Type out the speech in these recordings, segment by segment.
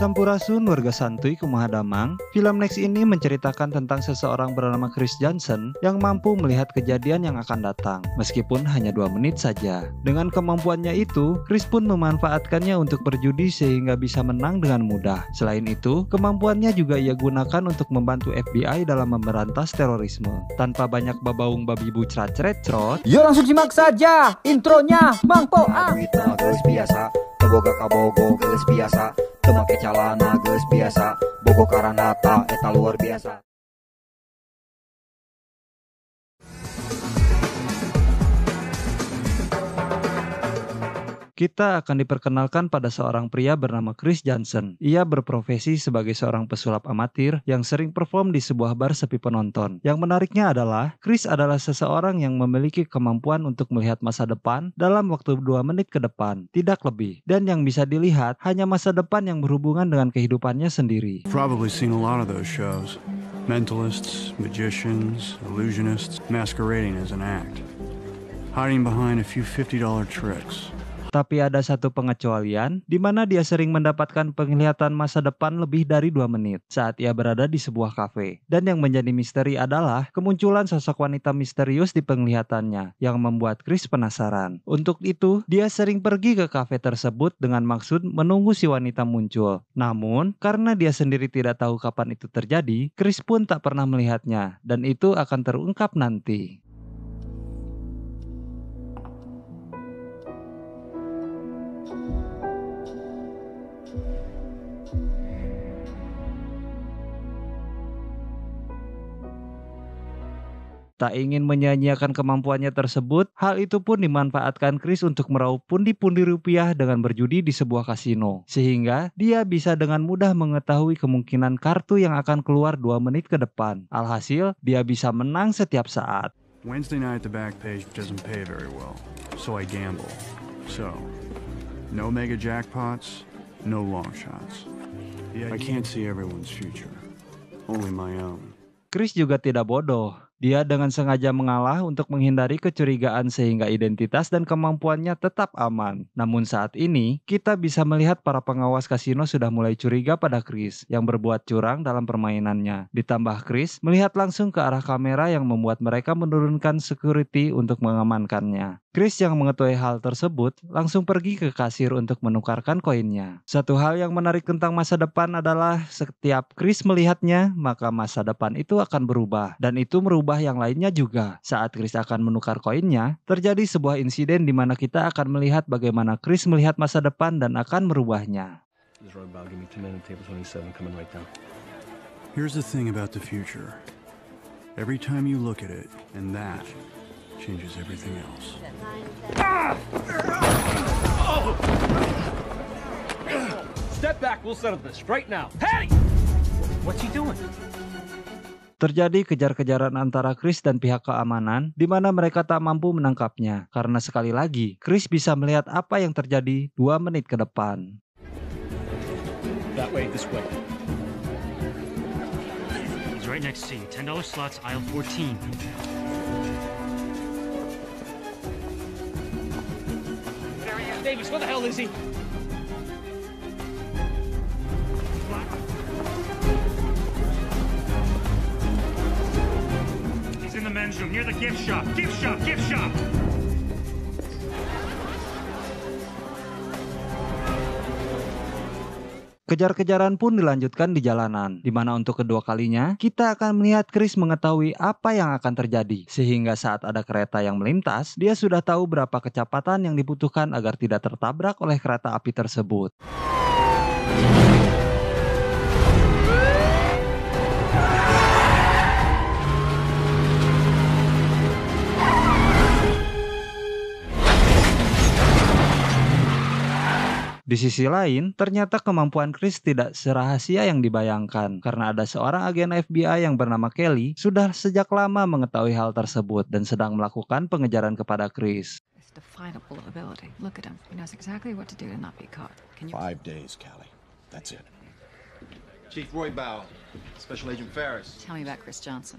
Sampurasun warga santuy kumaha damang. Film Next ini menceritakan tentang seseorang bernama Chris Johnson yang mampu melihat kejadian yang akan datang, meskipun hanya 2 menit saja. Dengan kemampuannya itu, Chris pun memanfaatkannya untuk berjudi sehingga bisa menang dengan mudah. Selain itu, kemampuannya juga ia gunakan untuk membantu FBI dalam memberantas terorisme. Tanpa banyak babaung babi bu cerot. Yuk langsung simak saja intronya Mang Poa. Duitna geus biasa, teboga kabogo geus biasa, teu make calana geus biasa, bogo karanata eta luar biasa. Kita akan diperkenalkan pada seorang pria bernama Chris Johnson. Ia berprofesi sebagai seorang pesulap amatir yang sering perform di sebuah bar sepi penonton. Yang menariknya adalah, Chris adalah seseorang yang memiliki kemampuan untuk melihat masa depan dalam waktu 2 menit ke depan, tidak lebih. Dan yang bisa dilihat hanya masa depan yang berhubungan dengan kehidupannya sendiri. Probably seen a lot of those shows. Mentalists, magicians, illusionists, masquerading as an act. Hiding behind a few $50 tricks. Tapi ada satu pengecualian, di mana dia sering mendapatkan penglihatan masa depan lebih dari 2 menit saat ia berada di sebuah kafe. Dan yang menjadi misteri adalah kemunculan sosok wanita misterius di penglihatannya yang membuat Chris penasaran. Untuk itu, dia sering pergi ke kafe tersebut dengan maksud menunggu si wanita muncul. Namun, karena dia sendiri tidak tahu kapan itu terjadi, Chris pun tak pernah melihatnya, dan itu akan terungkap nanti. Tak ingin menyia-nyiakan kemampuannya tersebut, hal itu pun dimanfaatkan Chris untuk meraup pundi-pundi rupiah dengan berjudi di sebuah kasino. Sehingga dia bisa dengan mudah mengetahui kemungkinan kartu yang akan keluar 2 menit ke depan. Alhasil, dia bisa menang setiap saat. Wednesday night at the back page doesn't pay very well, so I gamble. So, no mega jackpots, no long shots. I can't see everyone's future, only my own. Chris juga tidak bodoh. Dia dengan sengaja mengalah untuk menghindari kecurigaan sehingga identitas dan kemampuannya tetap aman. Namun saat ini, kita bisa melihat para pengawas kasino sudah mulai curiga pada Chris yang berbuat curang dalam permainannya. Ditambah Chris melihat langsung ke arah kamera yang membuat mereka menurunkan security untuk mengamankannya. Chris yang mengetahui hal tersebut langsung pergi ke kasir untuk menukarkan koinnya. Satu hal yang menarik tentang masa depan adalah setiap Chris melihatnya, maka masa depan itu akan berubah. Dan itu merubah yang lainnya juga. Saat Chris akan menukar koinnya, terjadi sebuah insiden di mana kita akan melihat bagaimana Chris melihat masa depan dan akan merubahnya. Here's the thing about the future. Every time you look at it, and that changes everything else. Step back, we'll settle this right now. Patty! What's he doing? Terjadi kejar-kejaran antara Chris dan pihak keamanan, di mana mereka tak mampu menangkapnya. Karena sekali lagi, Chris bisa melihat apa yang terjadi 2 menit ke depan. That way, this way. He's right next to you. $10 slots, aisle 14. Davis, where the hell is he? He's in the men's room, near the gift shop. Gift shop, gift shop! Kejar-kejaran pun dilanjutkan di jalanan, di mana untuk kedua kalinya, kita akan melihat Chris mengetahui apa yang akan terjadi. Sehingga saat ada kereta yang melintas, dia sudah tahu berapa kecepatan yang dibutuhkan agar tidak tertabrak oleh kereta api tersebut. Di sisi lain, ternyata kemampuan Chris tidak serahasia yang dibayangkan karena ada seorang agen FBI yang bernama Kelly sudah sejak lama mengetahui hal tersebut dan sedang melakukan pengejaran kepada Chris. It's definable ability. Look at him. He knows exactly what to do to not be caught. Can you... 5 days, Callie. That's it. Chief Roy Bow, Special Agent Ferris. Tell me about Chris Johnson.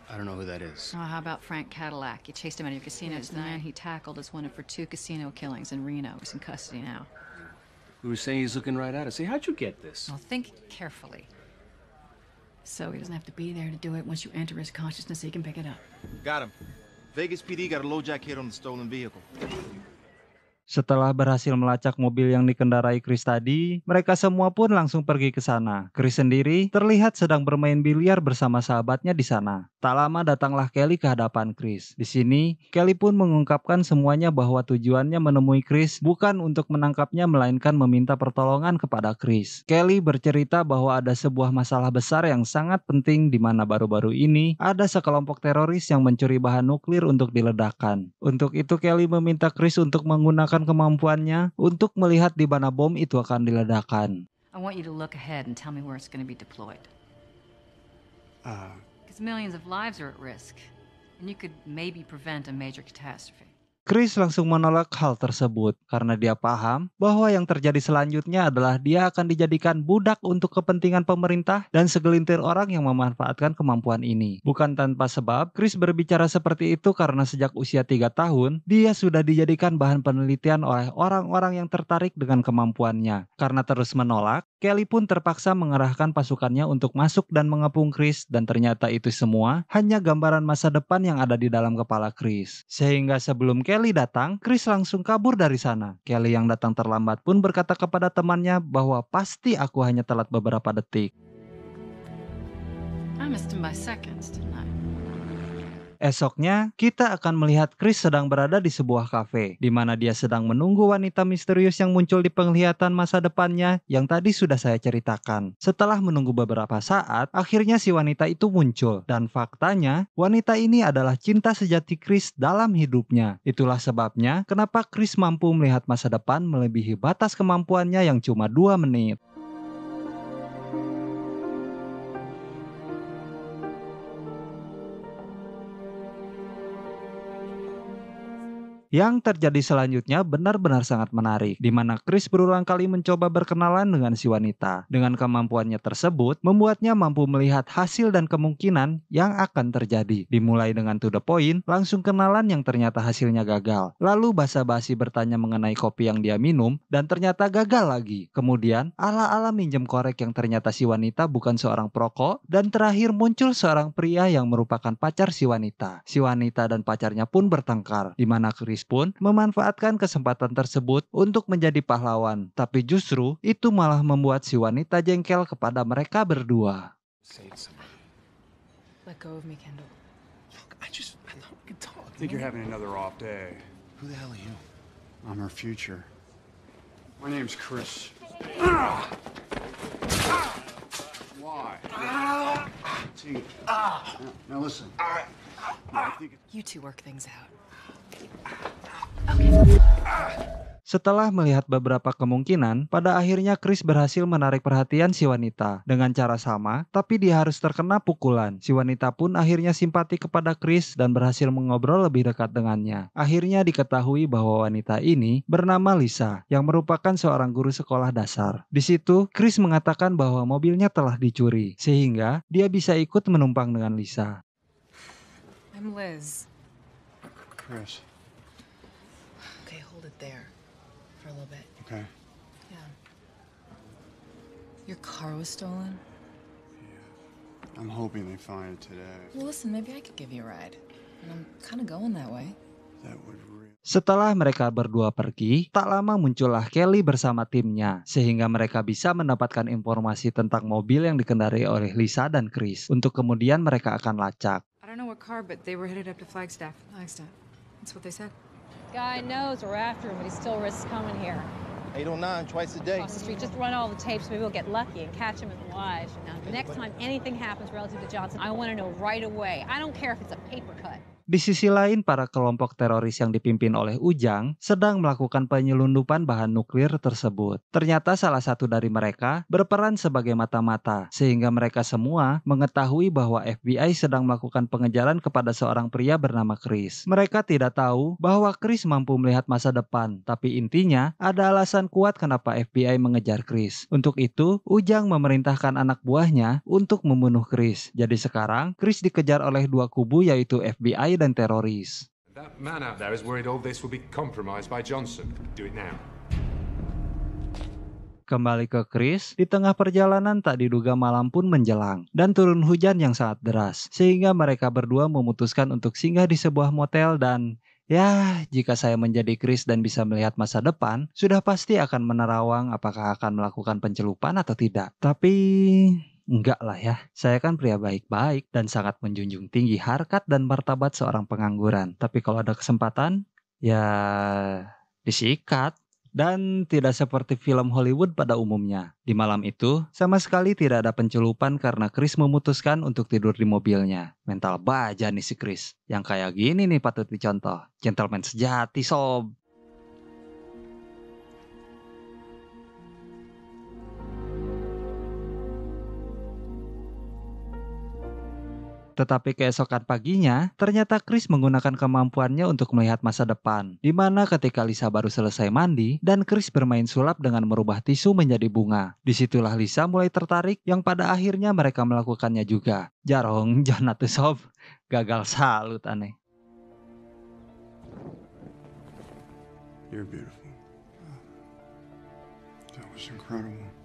I don't know who that is. Oh, how about Frank Cadillac? You chased him out of your casinos. The man he tackled is wanted for 2 casino killings in Reno. He's in custody now. We were saying he's looking right at us. Say, how'd you get this? Well, think carefully. So he doesn't have to be there to do it. Once you enter his consciousness, he can pick it up. Got him. Vegas PD got a LoJack hit on the stolen vehicle. Setelah berhasil melacak mobil yang dikendarai Chris tadi, mereka semua pun langsung pergi ke sana. Chris sendiri terlihat sedang bermain biliar bersama sahabatnya di sana. Tak lama datanglah Kelly ke hadapan Chris. Di sini, Kelly pun mengungkapkan semuanya bahwa tujuannya menemui Chris bukan untuk menangkapnya melainkan meminta pertolongan kepada Chris. Kelly bercerita bahwa ada sebuah masalah besar yang sangat penting di mana baru-baru ini ada sekelompok teroris yang mencuri bahan nuklir untuk diledakkan. Untuk itu Kelly meminta Chris untuk menggunakan kemampuannya untuk melihat di mana bom itu akan diledakkan. I want you to look ahead and tell me where it's going to be deployed. Because millions of lives are at risk, and you could maybe prevent a major catastrophe. Chris langsung menolak hal tersebut karena dia paham bahwa yang terjadi selanjutnya adalah dia akan dijadikan budak untuk kepentingan pemerintah dan segelintir orang yang memanfaatkan kemampuan ini. Bukan tanpa sebab, Chris berbicara seperti itu karena sejak usia 3 tahun, dia sudah dijadikan bahan penelitian oleh orang-orang yang tertarik dengan kemampuannya. Karena terus menolak, Kelly pun terpaksa mengerahkan pasukannya untuk masuk dan mengepung Chris, dan ternyata itu semua hanya gambaran masa depan yang ada di dalam kepala Chris. Sehingga sebelum Kelly datang, Chris langsung kabur dari sana. Kelly yang datang terlambat pun berkata kepada temannya bahwa pasti aku hanya telat beberapa detik. I missed him by seconds, didn't I? Esoknya, kita akan melihat Chris sedang berada di sebuah kafe, di mana dia sedang menunggu wanita misterius yang muncul di penglihatan masa depannya yang tadi sudah saya ceritakan. Setelah menunggu beberapa saat, akhirnya si wanita itu muncul, dan faktanya, wanita ini adalah cinta sejati Chris dalam hidupnya. Itulah sebabnya kenapa Chris mampu melihat masa depan melebihi batas kemampuannya yang cuma 2 menit. Yang terjadi selanjutnya benar-benar sangat menarik, di mana Chris berulang kali mencoba berkenalan dengan si wanita. Dengan kemampuannya tersebut, membuatnya mampu melihat hasil dan kemungkinan yang akan terjadi. Dimulai dengan to the point, langsung kenalan yang ternyata hasilnya gagal. Lalu basa-basi bertanya mengenai kopi yang dia minum, dan ternyata gagal lagi. Kemudian, ala-ala minjem korek yang ternyata si wanita bukan seorang perokok, dan terakhir muncul seorang pria yang merupakan pacar si wanita. Si wanita dan pacarnya pun bertengkar, di mana Chris pun memanfaatkan kesempatan tersebut untuk menjadi pahlawan. Tapi justru itu malah membuat si wanita jengkel kepada mereka berdua. Let go of me, Kendall. Look, I thought we could talk. I think you're having another off day. Who the hell are you? I'm her future. My name's Chris. Why? See, now listen. I think You two work things out. Setelah melihat beberapa kemungkinan, pada akhirnya Chris berhasil menarik perhatian si wanita dengan cara sama, tapi dia harus terkena pukulan. Si wanita pun akhirnya simpati kepada Chris dan berhasil mengobrol lebih dekat dengannya. Akhirnya diketahui bahwa wanita ini bernama Lisa, yang merupakan seorang guru sekolah dasar. Di situ, Chris mengatakan bahwa mobilnya telah dicuri, sehingga dia bisa ikut menumpang dengan Lisa. I'm Liz. Chris. Okay, hold it there for a little bit. Okay. Yeah. Your car was stolen? I'm hoping they find it today. Well, listen, maybe I could give you a ride. And I'm kind of going that way. That would really... Setelah mereka berdua pergi, tak lama muncullah Kelly bersama timnya, sehingga mereka bisa mendapatkan informasi tentang mobil yang dikendarai oleh Lisa dan Chris, untuk kemudian mereka akan lacak. I don't know what car, but they were headed up to Flagstaff. Flagstaff. That's what they said. Guy knows we're after him, but he still risks coming here. 809 twice a day. Across the street, just run all the tapes. Maybe we'll get lucky and catch him in the live. Now, the next time anything happens relative to Johnson, I want to know right away. I don't care if it's a paper cut. Di sisi lain, para kelompok teroris yang dipimpin oleh Ujang sedang melakukan penyelundupan bahan nuklir tersebut. Ternyata salah satu dari mereka berperan sebagai mata-mata, sehingga mereka semua mengetahui bahwa FBI sedang melakukan pengejaran kepada seorang pria bernama Chris. Mereka tidak tahu bahwa Chris mampu melihat masa depan, tapi intinya ada alasan kuat kenapa FBI mengejar Chris. Untuk itu, Ujang memerintahkan anak buahnya untuk membunuh Chris. Jadi sekarang, Chris dikejar oleh 2 kubu, yaitu FBI dan teroris. That man out there is worried all this will be compromised by Johnson. Do it now. Kembali ke Chris, di tengah perjalanan tak diduga malam pun menjelang dan turun hujan yang sangat deras, sehingga mereka berdua memutuskan untuk singgah di sebuah motel dan ya, jika saya menjadi Chris dan bisa melihat masa depan, sudah pasti akan menerawang apakah akan melakukan pencelupan atau tidak. Tapi enggak lah ya, saya kan pria baik-baik dan sangat menjunjung tinggi harkat dan martabat seorang pengangguran. Tapi kalau ada kesempatan, ya disikat. Dan tidak seperti film Hollywood pada umumnya. Di malam itu, sama sekali tidak ada pencelupan karena Chris memutuskan untuk tidur di mobilnya. Mental baja nih si Chris. Yang kayak gini nih patut dicontoh. Gentleman sejati sob. Tetapi keesokan paginya, ternyata Chris menggunakan kemampuannya untuk melihat masa depan. Di mana ketika Lisa baru selesai mandi, dan Chris bermain sulap dengan merubah tisu menjadi bunga. Disitulah Lisa mulai tertarik, yang pada akhirnya mereka melakukannya juga. Jarong, jangan atuh sob. Gagal salut aneh. You're beautiful. That was incredible.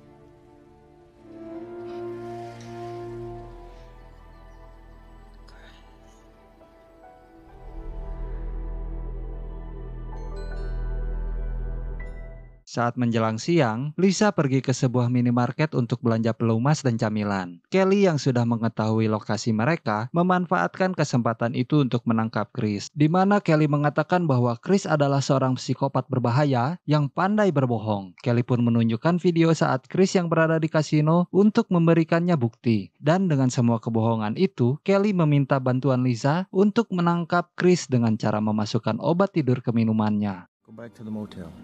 Saat menjelang siang, Lisa pergi ke sebuah minimarket untuk belanja pelumas dan camilan. Kelly yang sudah mengetahui lokasi mereka, memanfaatkan kesempatan itu untuk menangkap Chris. Di mana Kelly mengatakan bahwa Chris adalah seorang psikopat berbahaya yang pandai berbohong. Kelly pun menunjukkan video saat Chris yang berada di kasino untuk memberikannya bukti. Dan dengan semua kebohongan itu, Kelly meminta bantuan Lisa untuk menangkap Chris dengan cara memasukkan obat tidur ke minumannya. Go back to the motel.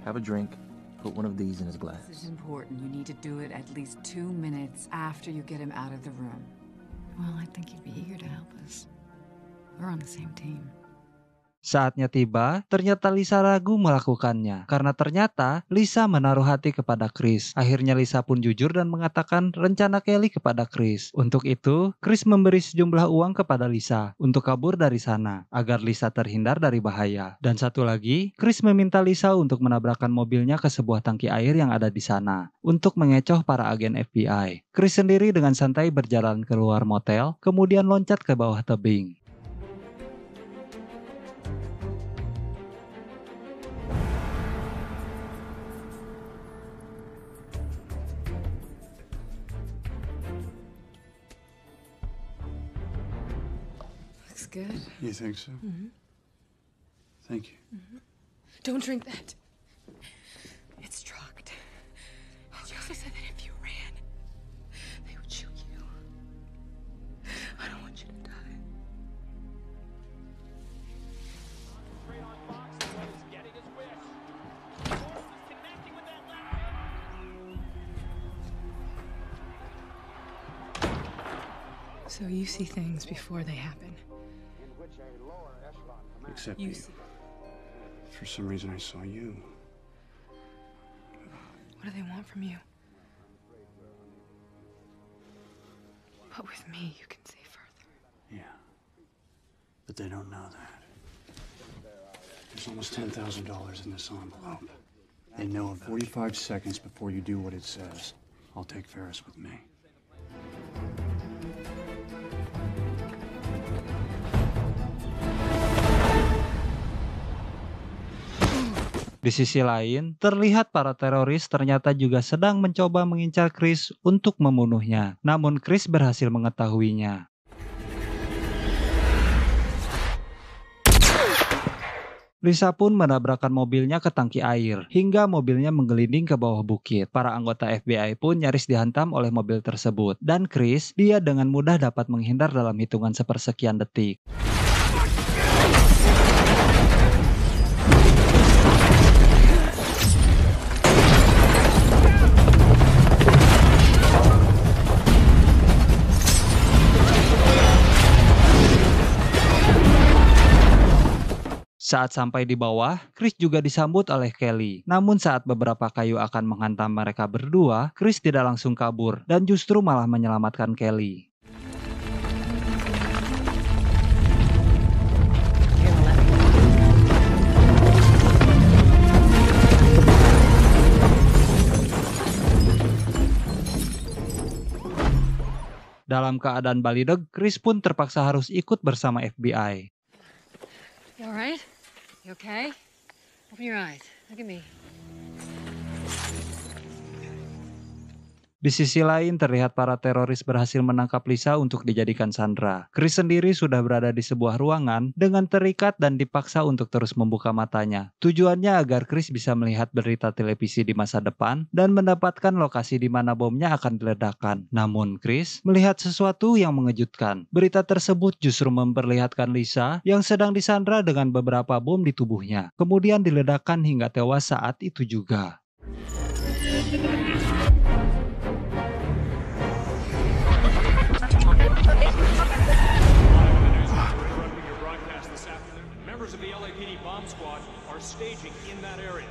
Have a drink. Put one of these in his glass. This is important. You need to do it at least 2 minutes after you get him out of the room. Well, I think he'd be eager to help us. We're on the same team. Saatnya tiba, ternyata Lisa ragu melakukannya. Karena ternyata Lisa menaruh hati kepada Chris. Akhirnya Lisa pun jujur dan mengatakan rencana Kelly kepada Chris. Untuk itu, Chris memberi sejumlah uang kepada Lisa untuk kabur dari sana, agar Lisa terhindar dari bahaya. Dan satu lagi, Chris meminta Lisa untuk menabrakkan mobilnya ke sebuah tangki air yang ada di sana, untuk mengecoh para agen FBI. Chris sendiri dengan santai berjalan keluar motel, kemudian loncat ke bawah tebing. Good. You think so? Mm-hmm. Thank you. Mm-hmm. Don't drink that. It's drugged. She also said that if you ran, they would shoot you. I don't want you to die. So you see things before they happen. Except You you. see. For some reason I saw you. What do they want from you? But with me, you can see further. Yeah. But they don't know that. There's almost $10,000 in this envelope. They know 45 seconds before you do what it says. I'll take Ferris with me. Di sisi lain, terlihat para teroris ternyata juga sedang mencoba mengincar Chris untuk membunuhnya. Namun Chris berhasil mengetahuinya. Lisa pun menabrakkan mobilnya ke tangki air, hingga mobilnya menggelinding ke bawah bukit. Para anggota FBI pun nyaris dihantam oleh mobil tersebut. Dan Chris, dia dengan mudah dapat menghindar dalam hitungan sepersekian detik. Saat sampai di bawah, Chris juga disambut oleh Kelly. Namun saat beberapa kayu akan menghantam mereka berdua, Chris tidak langsung kabur dan justru malah menyelamatkan Kelly. Dalam keadaan balideg, Chris pun terpaksa harus ikut bersama FBI. You all right? You okay? Open your eyes. Look at me. Di sisi lain, terlihat para teroris berhasil menangkap Lisa untuk dijadikan sandera. Chris sendiri sudah berada di sebuah ruangan dengan terikat dan dipaksa untuk terus membuka matanya. Tujuannya agar Chris bisa melihat berita televisi di masa depan dan mendapatkan lokasi di mana bomnya akan diledakkan. Namun Chris melihat sesuatu yang mengejutkan. Berita tersebut justru memperlihatkan Lisa yang sedang disandera dengan beberapa bom di tubuhnya. Kemudian diledakkan hingga tewas saat itu juga. Members of the LAPD bomb squad are staging in that area.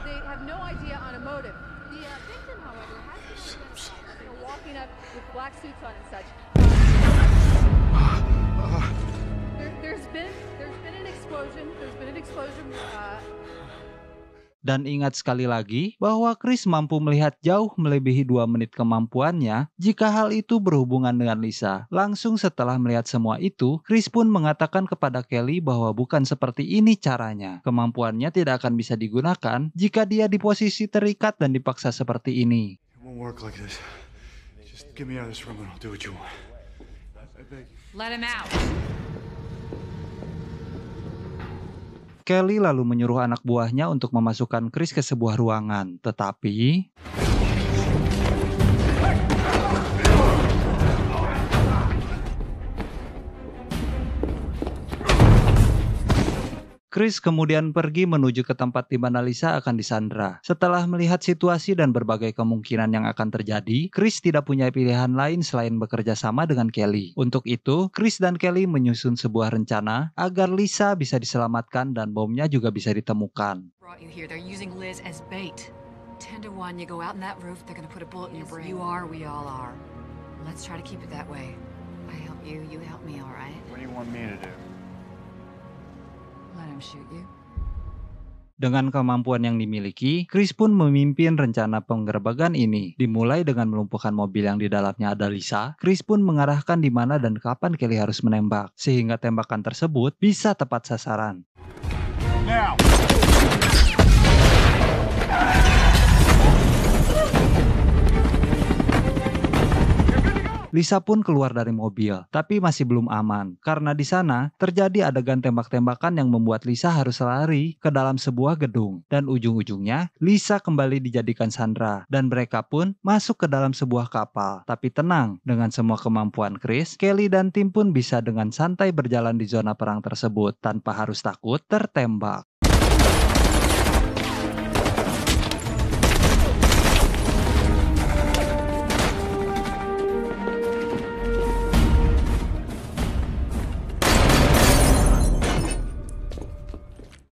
They have no idea on a motive. The victim, however, has been walking up with black suits on and such. There's been an explosion. There's been an explosion. Dan ingat sekali lagi bahwa Chris mampu melihat jauh melebihi 2 menit kemampuannya jika hal itu berhubungan dengan Lisa. Langsung setelah melihat semua itu, Chris pun mengatakan kepada Kelly bahwa bukan seperti ini caranya. Kemampuannya tidak akan bisa digunakan jika dia di posisi terikat dan dipaksa seperti ini. It won't work like this. Just get me out of this room and I'll do what you want. I beg you. Let him out. Kelly lalu menyuruh anak buahnya untuk memasukkan Chris ke sebuah ruangan. Tetapi Chris kemudian pergi menuju ke tempat di mana Lisa akan disandera. Setelah melihat situasi dan berbagai kemungkinan yang akan terjadi, Chris tidak punya pilihan lain selain bekerja sama dengan Kelly. Untuk itu, Chris dan Kelly menyusun sebuah rencana agar Lisa bisa diselamatkan dan bomnya juga bisa ditemukan. Brought you here. They're using Liz as bait. 10 to 1, you go out in that roof, they're gonna put a bullet in your brain. You are, we all are. Let's try to keep it that way. I help you, you help me, all right? What do you want me to do? Let him shoot you. Dengan kemampuan yang dimiliki, Chris pun memimpin rencana penggerbekan ini. Dimulai dengan melumpuhkan mobil yang di dalamnya ada Lisa, Chris pun mengarahkan di mana dan kapan Kelly harus menembak, sehingga tembakan tersebut bisa tepat sasaran. Now. Lisa pun keluar dari mobil, tapi masih belum aman. Karena di sana terjadi adegan tembak-tembakan yang membuat Lisa harus lari ke dalam sebuah gedung. Dan ujung-ujungnya, Lisa kembali dijadikan sandera. Dan mereka pun masuk ke dalam sebuah kapal. Tapi tenang, dengan semua kemampuan Chris, Kelly dan tim pun bisa dengan santai berjalan di zona perang tersebut tanpa harus takut tertembak.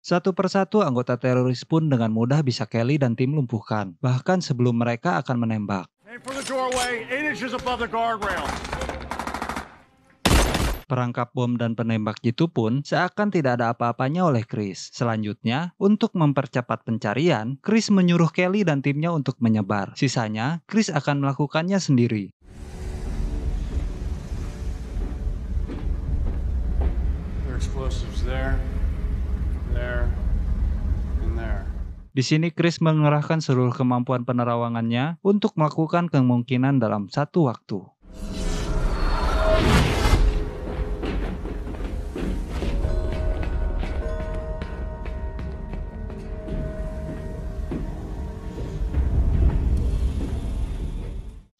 Satu persatu anggota teroris pun dengan mudah bisa Kelly dan tim lumpuhkan, bahkan sebelum mereka akan menembak. Aim for the doorway, 8 inches above the guardrail. Perangkap bom dan penembak itu pun seakan tidak ada apa-apanya oleh Chris. Selanjutnya, untuk mempercepat pencarian, Chris menyuruh Kelly dan timnya untuk menyebar. Sisanya, Chris akan melakukannya sendiri. There are explosives there. There, and there. Di sini Chris mengerahkan seluruh kemampuan penerawangannya untuk melakukan kemungkinan dalam satu waktu.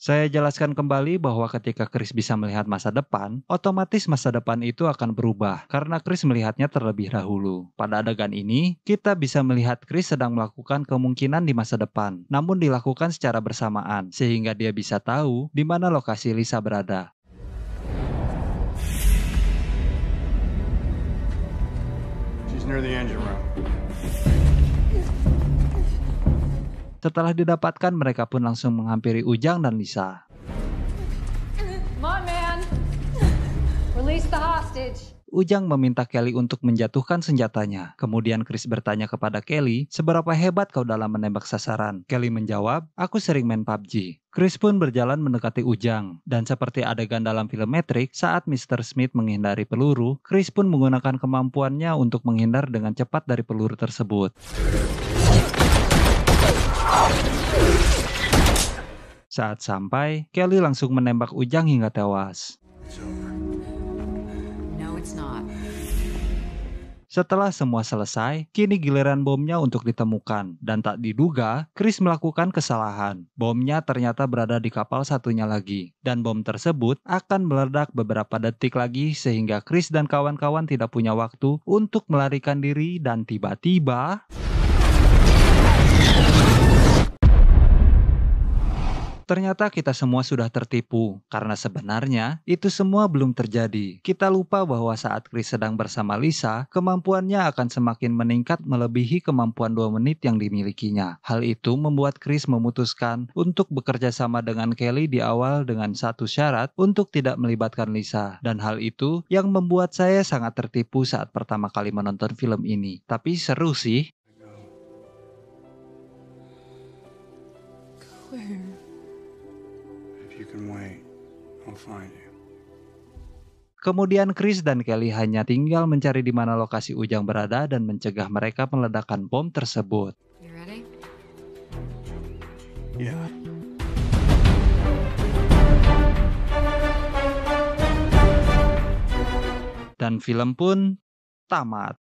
Saya jelaskan kembali bahwa ketika Chris bisa melihat masa depan, otomatis masa depan itu akan berubah karena Chris melihatnya terlebih dahulu. Pada adegan ini, kita bisa melihat Chris sedang melakukan kemungkinan di masa depan, namun dilakukan secara bersamaan, sehingga dia bisa tahu di mana lokasi Lisa berada. She's near the engine room. Setelah didapatkan, mereka pun langsung menghampiri Ujang dan Lisa. Come on, man. Release the hostage. Ujang meminta Kelly untuk menjatuhkan senjatanya. Kemudian Chris bertanya kepada Kelly, seberapa hebat kau dalam menembak sasaran? Kelly menjawab, aku sering main PUBG. Chris pun berjalan mendekati Ujang. Dan seperti adegan dalam film Matrix, saat Mr. Smith menghindari peluru, Chris pun menggunakan kemampuannya untuk menghindar dengan cepat dari peluru tersebut. Saat sampai, Kelly langsung menembak Ujang hingga tewas. No, it's not. Setelah semua selesai, kini giliran bomnya untuk ditemukan. Dan tak diduga, Chris melakukan kesalahan. Bomnya ternyata berada di kapal satunya lagi. Dan bom tersebut akan meledak beberapa detik lagi sehingga Chris dan kawan-kawan tidak punya waktu untuk melarikan diri dan tiba-tiba... Ternyata kita semua sudah tertipu, karena sebenarnya itu semua belum terjadi. Kita lupa bahwa saat Chris sedang bersama Lisa, kemampuannya akan semakin meningkat melebihi kemampuan 2 menit yang dimilikinya. Hal itu membuat Chris memutuskan untuk bekerja sama dengan Kelly di awal dengan satu syarat untuk tidak melibatkan Lisa. Dan hal itu yang membuat saya sangat tertipu saat pertama kali menonton film ini. Tapi seru sih. You can wait. I'll find you. Kemudian Chris dan Kelly hanya tinggal mencari di mana lokasi Ujang berada dan mencegah mereka meledakkan bom tersebut. You ready? Yeah. Dan film pun tamat.